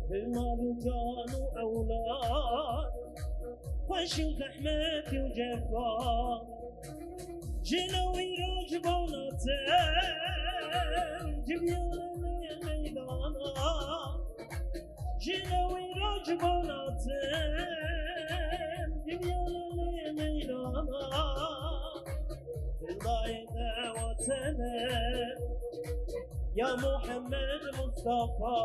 بالمال وجان وأولاد والشيخ أحمد وجبار جينا ويرجبونا تام جبيانا ميدانا جينا ويرجبونا تام جبيانا ميدانا تضايقنا وطنا يا محمد مصطفى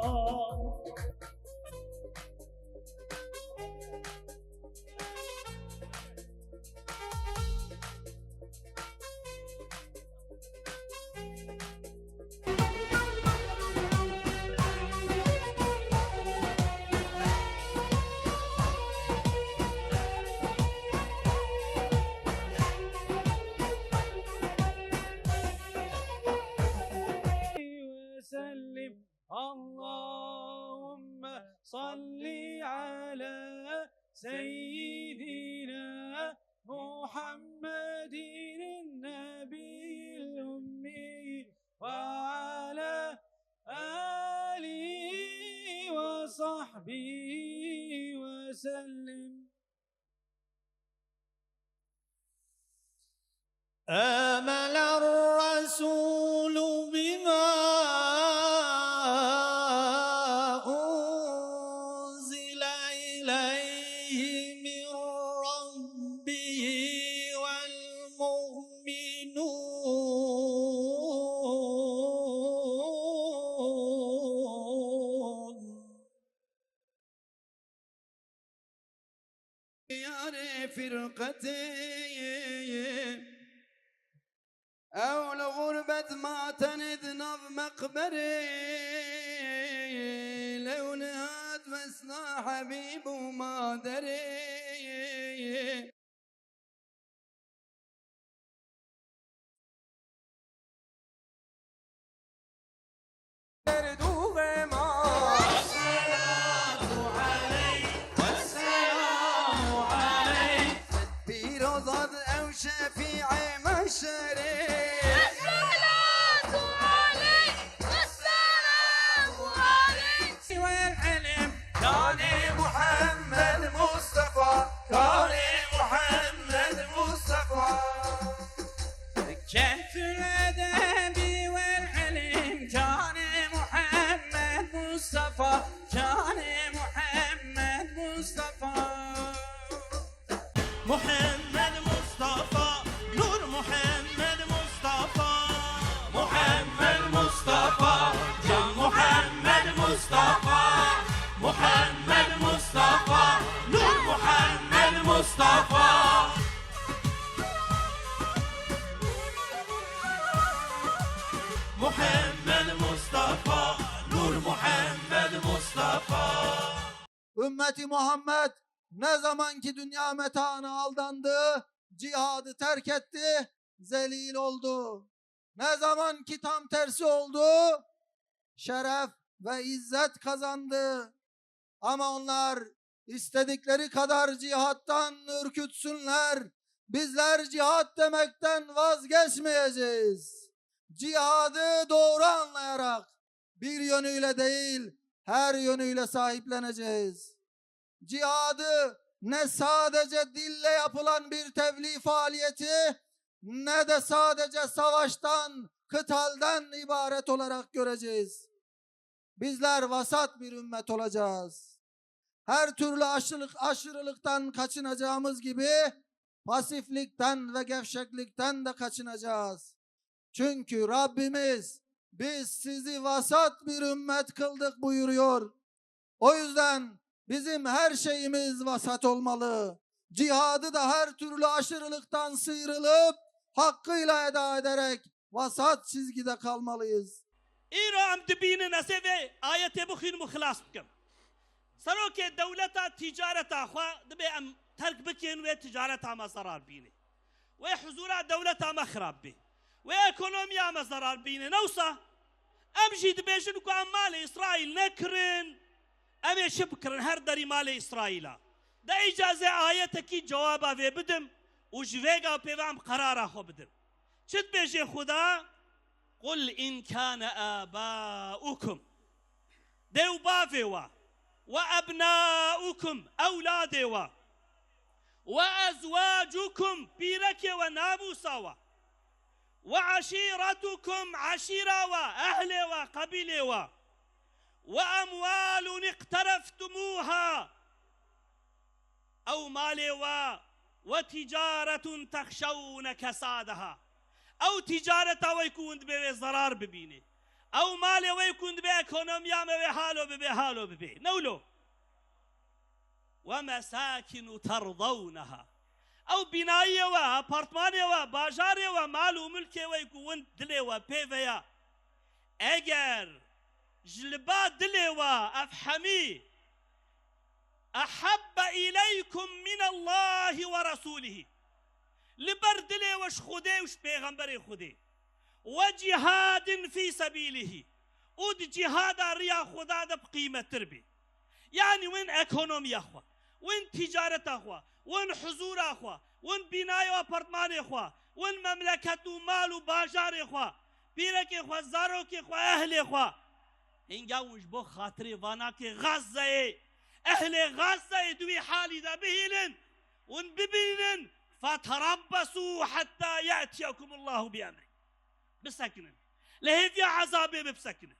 اللهم صل على سيدنا محمد النبي الأمي وعلى آله وصحبه وسلم. آمن الرسول بما أنزل إليه من ربه والمؤمنون ديار فرقتي أو لغربة ما تنذنب مقبري لو نهاد مسنا حبيب وما دري بيروض أو شفيع مشري محمد مصطفى كان محمد مصطفى كانت الأدب والعلم كان محمد مصطفى كان محمد مصطفى محمد مصطفى نور محمد مصطفى محمد مصطفى يا محمد مصطفى محمد مصطفى نور محمد مصطفى محمد مصطفى نور محمد مصطفى. Ümmeti Muhammed ne zaman ki dünya metaına aldandı, cihadı terk etti, zelil oldu. Ne zaman ki tam tersi oldu, şeref ve izzet kazandı. Ama onlar istedikleri kadar cihattan ürkütsünler. Bizler cihat demekten vazgeçmeyeceğiz. Cihadı doğru anlayarak bir yönüyle değil, her yönüyle sahipleneceğiz. Cihadı ne sadece dille yapılan bir tebliğ faaliyeti, ne de sadece savaştan, kıtalden ibaret olarak göreceğiz. Bizler vasat bir ümmet olacağız. Her türlü aşırılıktan kaçınacağımız gibi pasiflikten ve gevşeklikten de kaçınacağız. Çünkü Rabbimiz biz sizi vasat bir ümmet kıldık buyuruyor. O yüzden bizim her şeyimiz vasat olmalı. Cihadı da her türlü aşırılıktan sıyrılıp hakkıyla eda ederek vasat çizgide kalmalıyız. İro am dibinin aseve ayete bukhin mukhlas bikim. Saroke devleta ticareta xwa dibe am terk bikin ve ticareta ma zarar bini. Ve huzura devleta ma kharab bi. Ve ekonomiya ma zarar bini. Newsa am jî dibêjin ku em malê İsraîl nekirin. Em ê şi bikirin her derî malê İsraîla. De îcaze ayetekî cewaba vê bidim û ji vêga pêvan qarara xwe bidim. Çi dibêje Xuda? قل إن كان آباؤكم ديو بافوا وأبناؤكم أولادوا وأزواجكم بيرك ونابوسا وعشيرتكم عشيرة وأهل وقبيلة وأموال اقترفتموها أو مال وتجارة تخشون كسادها أو تجارة ويكون بضرار ببينه أو مال ويكون بإكونوميا بحاله ببي نولو ومساكن ترضونها أو بناية وأبارتمانية وباجارية ومال وملكية ويكون دلي وبيفيا أجر جلبا دلي وأفحمي أحب إليكم من الله ورسوله لبردلي وش خدي وش بيغمبري خدي وجهاد في سبيله ود جهاد ريا خدا ده بقيمة تربي يعني وين اكونومي اخوة وين تجارة اخوة وين حضور اخوة وين بناية وابارتمان اخوة وين مملكة ومال وباجار اخوة بيرك اخوة زاروك اخوة اهل اخوة هنگا وش بو خاطري وانا كي غزة اهل غزة دوي حالي ده بهيلن ون ببينن فتربصوا حتى يأتيكم الله بأمره بسكنن لهذا عذابه بسكنن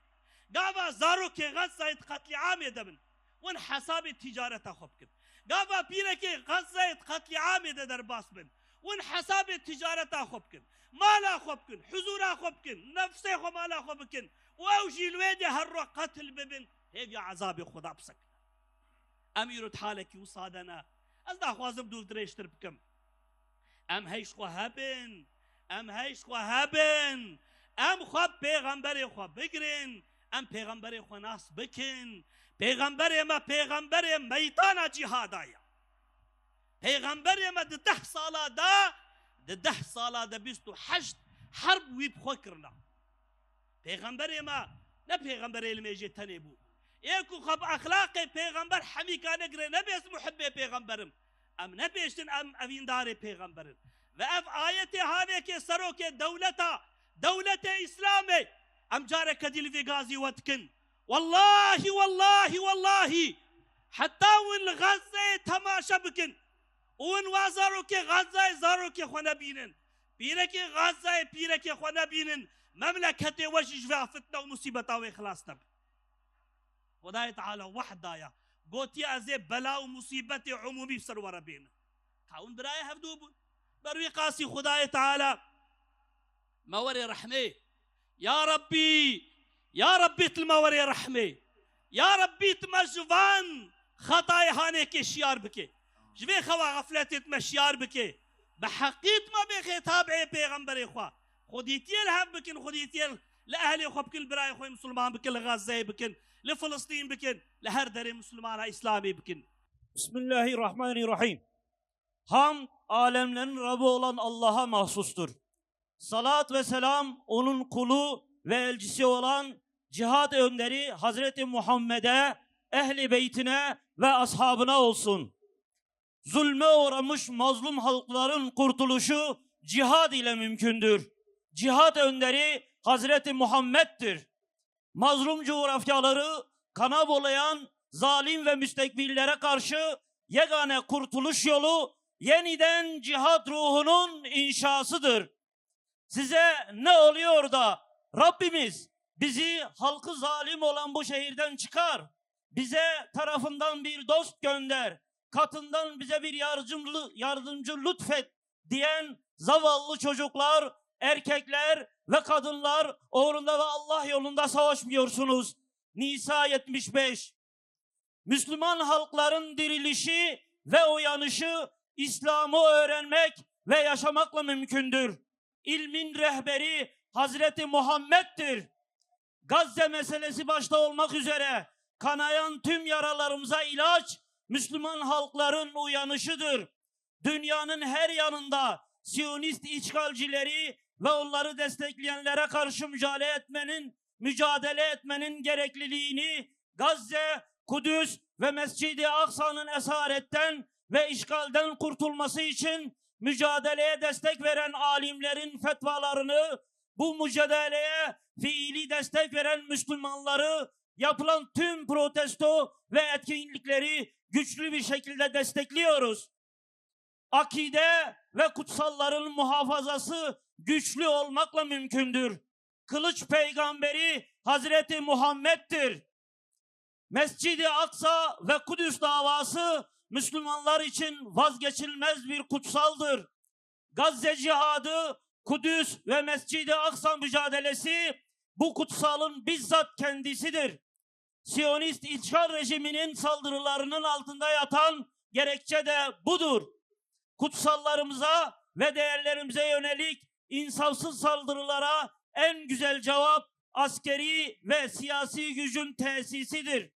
قابا زاروك غزة قتل عام يدبن ون حساب التجارة خبكن قابا بيرك غزة قتل عام درباس بن ون حساب التجارة خبكن مالا خبكن حضورا خبكن نفسه خو مالا خبكن واوجي الويدي هرو قتل ببن هذا عذاب خدا بسكن أميرو حالك وصادنا أزدا خوازم دو دريشتر بكم ام هیش خو هبن ام هیش خو هبن ام خو پیغمبر خو بگرین ام پیغمبر خو ناس بکن پیغمبر میدان جهاد آیا پیغمبر ما 10 ساله ده 10 ساله ده 28 حرب ویب خو کرنا پیغمبر ما نه پیغمبر الميجي تنبو يكو خب اخلاق پیغمبر حمی کانه گره نبیس محب پیغمبرم ام نبیشتن ام اویندار پیغمبرن و اف آیت هاوه که سرو که دولت اسلامه ام جاره کدیل في غازی ودکن والله حتى ون غزه تماشا بکن ون وازارو که غزه زارو که خونه بینن پیره که غزه پیره که خونه بینن مملکت وجج و فتنه و مصیبت و اخلاص تب خدای تعالی وحدایا قوتي أزي بلاء ومصيبة عمومي بسرور بينا كاون براي هفدوبون بروي قاسي خداي تعالى موري رحمه يا ربي تلموري رحمه يا ربي تمجفان خطاي هانيك الشيار بكي جبي خوا غفلتت مشيار بكي بحقيت ما بخي تابعي بيغمبري خوا خديتيل هم بكن خديتيل لأهلي خو بكل براي خوي مسلمان بكل غزة بكن لفلسطين بكن لهر داري مسلمان İslami بكن. Bismillahirrahmanirrahim. Hamd alemlerin Rabbi olan Allah'a mahsustur. Salat ve selam onun kulu ve elçisi olan cihad önderi Hazreti Muhammed'e, ehli beytine ve ashabına olsun. Zulme uğramış mazlum halkların kurtuluşu cihad ile mümkündür. Cihad önderi Hazreti Muhammed'dir. Mazlum coğrafyaları kana bolayan zalim ve müstekbirlere karşı yegane kurtuluş yolu yeniden cihat ruhunun inşasıdır. Size ne oluyor da Rabbimiz bizi halkı zalim olan bu şehirden çıkar, bize tarafından bir dost gönder, katından bize bir yardımcı lütfet diyen zavallı çocuklar, erkekler ve kadınlar uğrunda ve Allah yolunda savaşmıyorsunuz. Nisa 75. Müslüman halkların dirilişi ve uyanışı İslam'ı öğrenmek ve yaşamakla mümkündür. İlmin rehberi Hazreti Muhammed'dir. Gazze meselesi başta olmak üzere kanayan tüm yaralarımıza ilaç Müslüman halkların uyanışıdır. Dünyanın her yanında Siyonist işgalcileri ve onları destekleyenlere karşı mücadele etmenin gerekliliğini Gazze, Kudüs ve Mescid-i Aksa'nın esaretten ve işgalden kurtulması için mücadeleye destek veren alimlerin fetvalarını, bu mücadeleye fiili destek veren Müslümanları yapılan tüm protesto ve etkinlikleri güçlü bir şekilde destekliyoruz. Akide ve kutsalların muhafazası güçlü olmakla mümkündür. Kılıç peygamberi Hazreti Muhammed'dir. Mescid-i Aksa ve Kudüs davası Müslümanlar için vazgeçilmez bir kutsaldır. Gazze cihadı, Kudüs ve Mescid-i Aksa mücadelesi bu kutsalın bizzat kendisidir. Siyonist işgal rejiminin saldırılarının altında yatan gerekçe de budur. Kutsallarımıza ve değerlerimize yönelik insafsız saldırılara en güzel cevap askeri ve siyasi gücün tesisidir.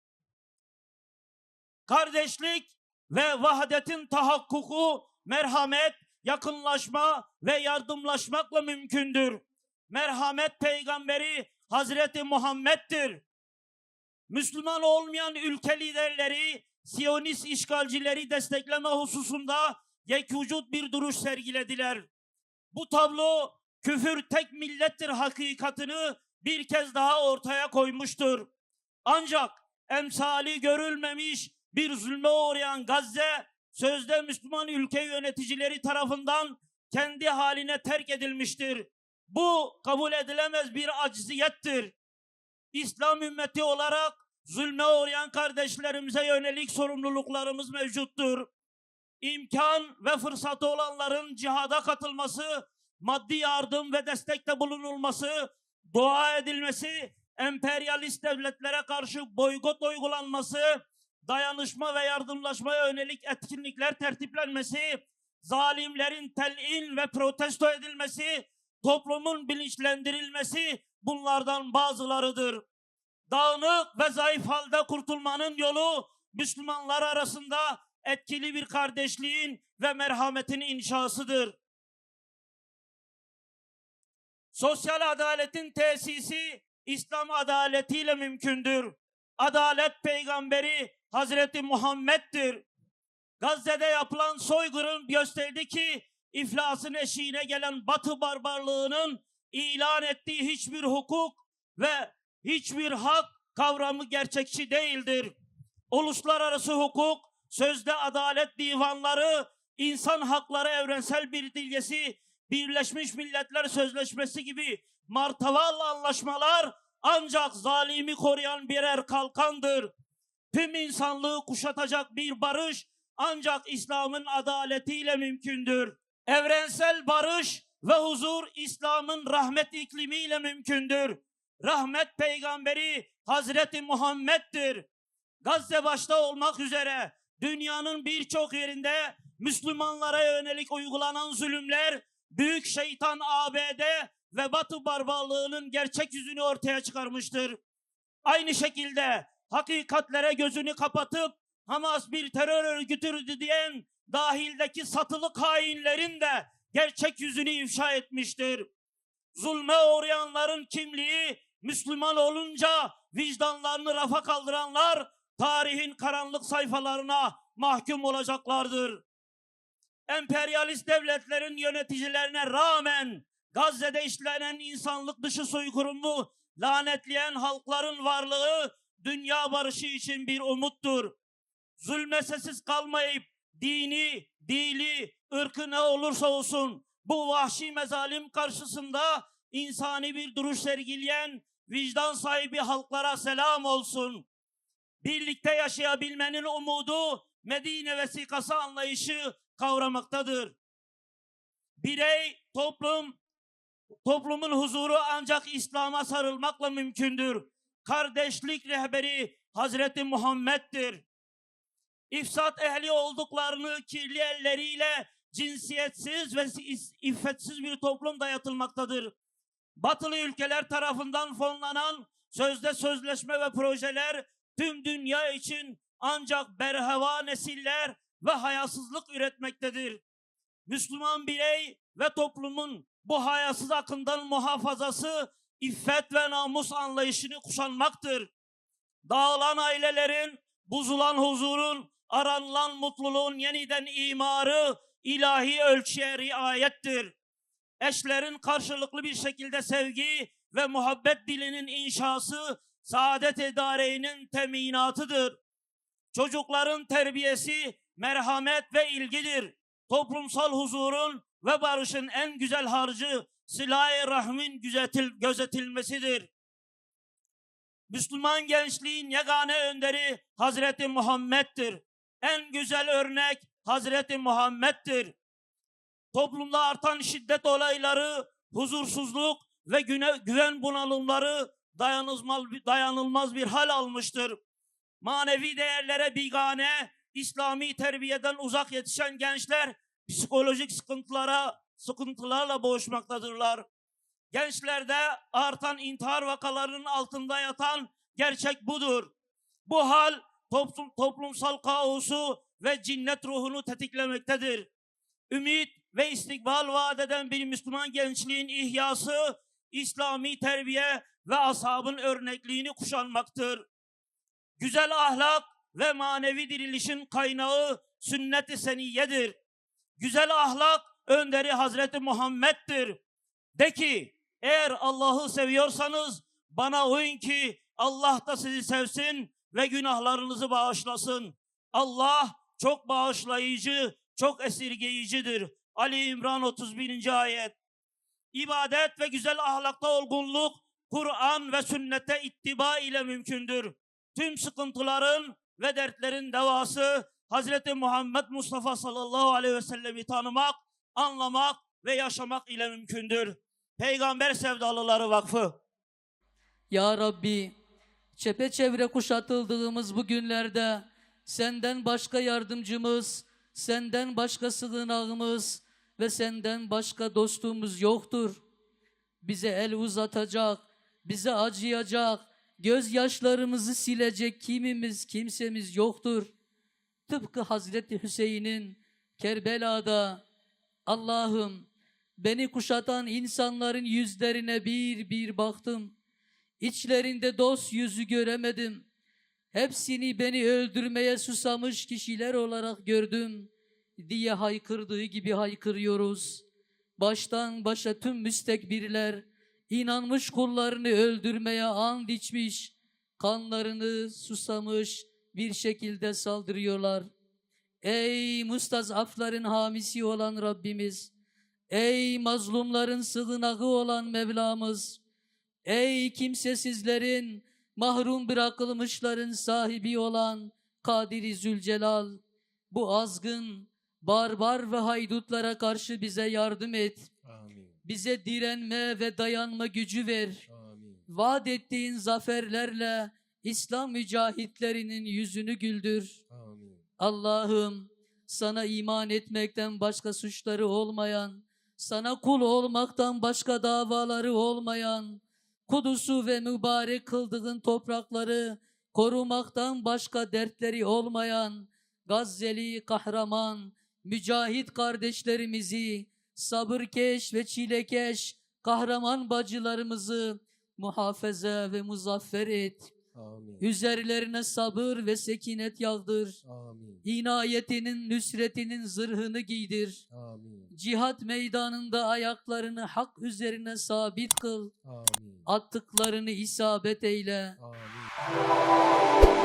Kardeşlik ve vahdetin tahakkuku, merhamet, yakınlaşma ve yardımlaşmakla mümkündür. Merhamet peygamberi Hazreti Muhammed'dir. Müslüman olmayan ülke liderleri, Siyonist işgalcileri destekleme hususunda yekvücut bir duruş sergilediler. Bu tablo küfür tek millettir hakikatini bir kez daha ortaya koymuştur. Ancak emsali görülmemiş bir zulme uğrayan Gazze, sözde Müslüman ülke yöneticileri tarafından kendi haline terk edilmiştir. Bu kabul edilemez bir acziyettir. İslam ümmeti olarak zulme uğrayan kardeşlerimize yönelik sorumluluklarımız mevcuttur. İmkan ve fırsatı olanların cihada katılması, maddi yardım ve destekte bulunulması, dua edilmesi, emperyalist devletlere karşı boykot uygulanması, dayanışma ve yardımlaşmaya yönelik etkinlikler tertiplenmesi, zalimlerin telin ve protesto edilmesi, toplumun bilinçlendirilmesi bunlardan bazılarıdır. Dağınık ve zayıf halde kurtulmanın yolu Müslümanlar arasında etkili bir kardeşliğin ve merhametin inşasıdır. Sosyal adaletin tesisi İslam adaletiyle mümkündür. Adalet peygamberi Hazreti Muhammed'dir. Gazze'de yapılan soykırım gösterdi ki iflasın eşiğine gelen Batı barbarlığının ilan ettiği hiçbir hukuk ve hiçbir hak kavramı gerçekçi değildir. Uluslararası hukuk, sözde adalet divanları, insan hakları evrensel bir dilgesi, Birleşmiş Milletler Sözleşmesi gibi martaval anlaşmalar ancak zalimi koruyan birer kalkandır. Tüm insanlığı kuşatacak bir barış ancak İslam'ın adaletiyle mümkündür. Evrensel barış ve huzur İslam'ın rahmet iklimiyle mümkündür. Rahmet peygamberi Hazreti Muhammed'dir. Gazze başta olmak üzere dünyanın birçok yerinde Müslümanlara yönelik uygulanan zulümler, büyük şeytan ABD ve Batı barbarlığının gerçek yüzünü ortaya çıkarmıştır. Aynı şekilde hakikatlere gözünü kapatıp Hamas bir terör örgütüdür diyen dahildeki satılık hainlerin de gerçek yüzünü ifşa etmiştir. Zulme uğrayanların kimliği Müslüman olunca vicdanlarını rafa kaldıranlar tarihin karanlık sayfalarına mahkum olacaklardır. Emperyalist devletlerin yöneticilerine rağmen Gazze'de işlenen insanlık dışı soykırımı lanetleyen halkların varlığı dünya barışı için bir umuttur. Zulme sessiz kalmayıp dini, dili, ırkı ne olursa olsun bu vahşi mezalim karşısında insani bir duruş sergileyen vicdan sahibi halklara selam olsun. Birlikte yaşayabilmenin umudu Medine vesikası anlayışı kavramaktadır. Birey, toplumun huzuru ancak İslam'a sarılmakla mümkündür. Kardeşlik rehberi Hazreti Muhammed'dir. İfsat ehli olduklarını kirli elleriyle cinsiyetsiz ve iffetsiz bir toplum dayatılmaktadır. Batılı ülkeler tarafından fonlanan sözde sözleşme ve projeler tüm dünya için ancak berheva nesiller ve hayasızlık üretmektedir. Müslüman birey ve toplumun bu hayasız akından muhafazası iffet ve namus anlayışını kuşanmaktır. Dağılan ailelerin, bozulan huzurun, aranılan mutluluğun yeniden imarı ilahi ölçüye riayettir. Eşlerin karşılıklı bir şekilde sevgi ve muhabbet dilinin inşası saadet-i dâreyn'in teminatıdır. Çocukların terbiyesi merhamet ve ilgidir. Toplumsal huzurun ve barışın en güzel harcı silah-ı rahmin gözetilmesidir. Müslüman gençliğin yegane önderi Hazreti Muhammed'dir. En güzel örnek Hazreti Muhammed'dir. Toplumda artan şiddet olayları, huzursuzluk ve güven bunalımları dayanılmaz bir hal almıştır. Manevi değerlere bigane, İslami terbiyeden uzak yetişen gençler psikolojik sıkıntılarla boğuşmaktadırlar. Gençlerde artan intihar vakalarının altında yatan gerçek budur. Bu hal toplumsal kaosu ve cinnet ruhunu tetiklemektedir. Ümit ve istikbal vaat eden bir Müslüman gençliğin ihyası, İslami terbiye ve ashabın örnekliğini kuşanmaktır. Güzel ahlak ve manevi dirilişin kaynağı sünnet-i seniyyedir. Güzel ahlak önderi Hazreti Muhammed'dir. De ki, eğer Allah'ı seviyorsanız bana uyun ki Allah da sizi sevsin ve günahlarınızı bağışlasın. Allah çok bağışlayıcı, çok esirgeyicidir. Ali İmran 31. ayet. İbadet ve güzel ahlakta olgunluk, Kur'an ve sünnete ittiba ile mümkündür. Tüm sıkıntıların ve dertlerin devası Hazreti Muhammed Mustafa sallallahu aleyhi ve sellemi tanımak, anlamak ve yaşamak ile mümkündür. Peygamber Sevdalıları Vakfı. Ya Rabbi, çepeçevre kuşatıldığımız bu günlerde senden başka yardımcımız, senden başka sığınağımız ve senden başka dostumuz yoktur. Bize el uzatacak, bize acıyacak, gözyaşlarımızı silecek kimsemiz yoktur. Tıpkı Hazreti Hüseyin'in Kerbela'da, Allah'ım beni kuşatan insanların yüzlerine bir bir baktım. İçlerinde dost yüzü göremedim. Hepsini beni öldürmeye susamış kişiler olarak gördüm diye haykırdığı gibi haykırıyoruz. Baştan başa tüm müstekbirler inanmış kullarını öldürmeye and içmiş, kanlarını susamış bir şekilde saldırıyorlar. Ey mustazafların hamisi olan Rabbimiz, ey mazlumların sığınağı olan Mevlamız, ey kimsesizlerin, mahrum bırakılmışların sahibi olan Kadir-i Zülcelal, bu azgın, barbar ve haydutlara karşı bize yardım et. Amin. Bize direnme ve dayanma gücü ver. Amin. Vaat ettiğin zaferlerle İslam mücahitlerinin yüzünü güldür. Amin. Allah'ım, sana iman etmekten başka suçları olmayan, sana kul olmaktan başka davaları olmayan, Kudüs'ü ve mübarek kıldığın toprakları korumaktan başka dertleri olmayan Gazze'li kahraman, mücahit kardeşlerimizi, sabırkeş ve çilekeş kahraman bacılarımızı muhafaza ve muzaffer et. Amin. Üzerlerine sabır ve sekinet yağdır. Amin. İnayetinin, nüsretinin zırhını giydir. Amin. Cihat meydanında ayaklarını hak üzerine sabit kıl. Amin. Attıklarını isabet eyle. Amin.